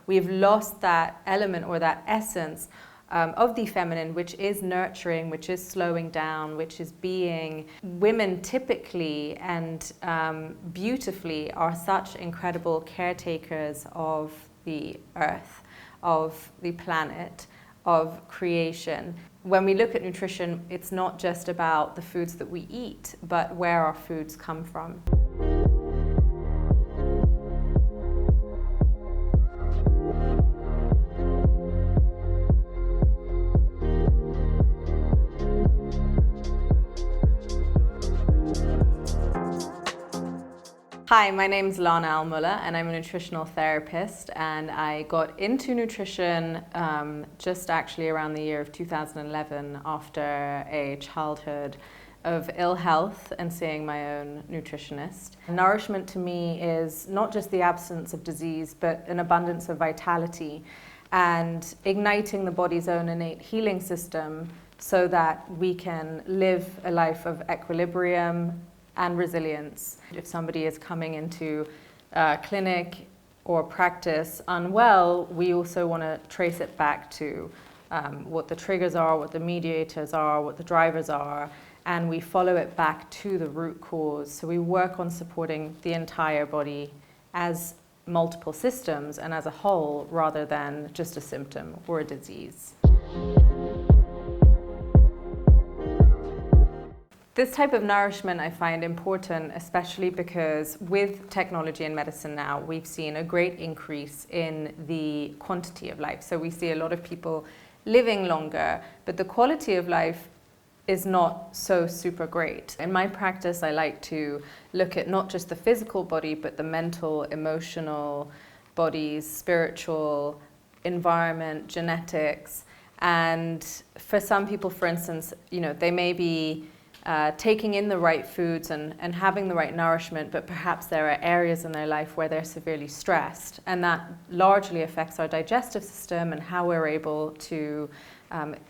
we've lost that element or that essence of the feminine, which is nurturing, which is slowing down, which is being. Women typically and beautifully are such incredible caretakers of the earth, of the planet, of creation. When we look at nutrition, it's not just about the foods that we eat, but where our foods come from. Hi, my name's Lana Almulla and I'm a nutritional therapist, and I got into nutrition just actually around the year of 2011 after a childhood of ill health and seeing my own nutritionist. Nourishment to me is not just the absence of disease, but an abundance of vitality and igniting the body's own innate healing system so that we can live a life of equilibrium and resilience. If somebody is coming into clinic or practice unwell, we also want to trace it back to what the triggers are, what the mediators are, what the drivers are, and we follow it back to the root cause. So we work on supporting the entire body as multiple systems and as a whole, rather than just a symptom or a disease. This type of nourishment I find important, especially because with technology and medicine now, we've seen a great increase in the quantity of life. So we see a lot of people living longer, but the quality of life is not so super great. In my practice, I like to look at not just the physical body, but the mental, emotional bodies, spiritual, environment, genetics. And for some people, for instance, they may be taking in the right foods and having the right nourishment, but perhaps there are areas in their life where they're severely stressed, and that largely affects our digestive system and how we're able to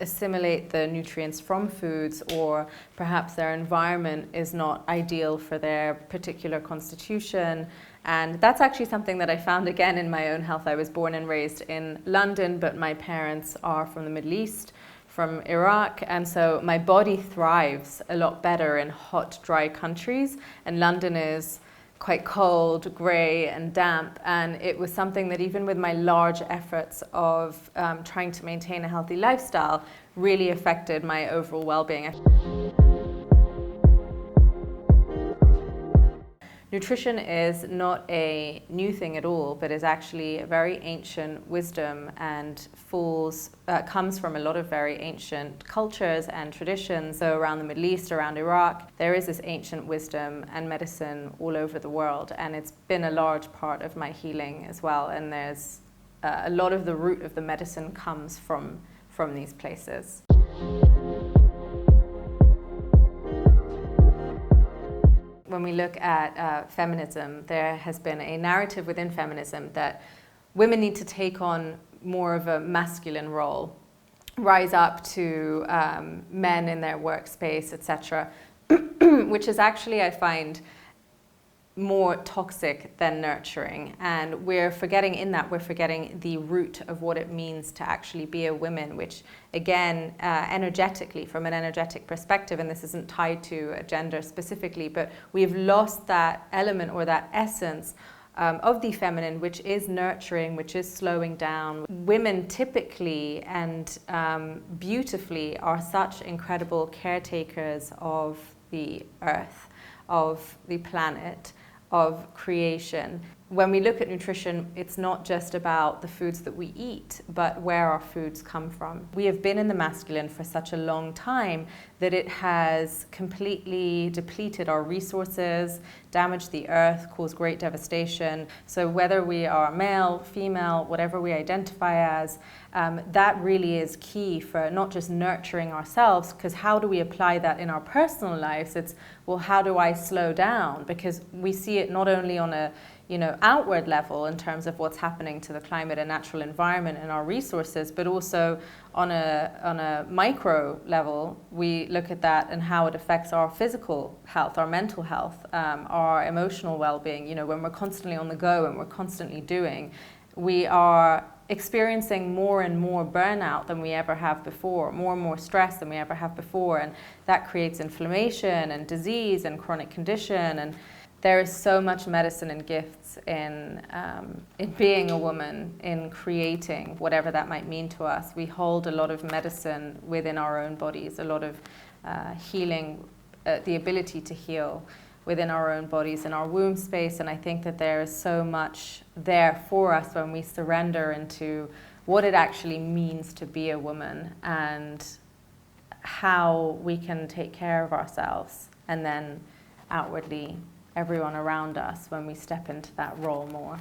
assimilate the nutrients from foods, or perhaps their environment is not ideal for their particular constitution. And that's actually something that I found again in my own health. I was born and raised in London, but my parents are from the Middle East, from Iraq, and so my body thrives a lot better in hot, dry countries, and London is quite cold, grey and damp, and it was something that even with my large efforts of trying to maintain a healthy lifestyle really affected my overall well-being. Nutrition is not a new thing at all, but is actually a very ancient wisdom and comes from a lot of very ancient cultures and traditions. So around the Middle East, around Iraq, there is this ancient wisdom and medicine all over the world, and it's been a large part of my healing as well. And there's a lot of the root of the medicine comes from these places. When we look at feminism, there has been a narrative within feminism that women need to take on more of a masculine role, rise up to men in their workspace, etc., which is actually, I find, more toxic than nurturing. And we're forgetting the root of what it means to actually be a woman, which again, energetically, from an energetic perspective, and this isn't tied to a gender specifically, but we've lost that element or that essence of the feminine, which is nurturing, which is slowing down. Women typically and beautifully are such incredible caretakers of the earth, of the planet, of creation. When we look at nutrition, it's not just about the foods that we eat, but where our foods come from. We have been in the masculine for such a long time that it has completely depleted our resources, damaged the earth, caused great devastation. So whether we are male, female, whatever we identify as, that really is key for not just nurturing ourselves, because how do we apply that in our personal lives? It's, well, how do I slow down? Because we see it not only on a outward level in terms of what's happening to the climate and natural environment and our resources, but also on a micro level, we look at that and how it affects our physical health, our mental health, our emotional well-being. When we're constantly on the go and we're constantly doing, We are experiencing more and more burnout than we ever have before, more and more stress than we ever have before, and that creates inflammation and disease and chronic condition. And there is so much medicine and gifts in being a woman, in creating whatever that might mean to us. We hold a lot of medicine within our own bodies, a lot of healing, the ability to heal within our own bodies, in our womb space. And I think that there is so much there for us when we surrender into what it actually means to be a woman and how we can take care of ourselves, and then outwardly everyone around us when we step into that role more.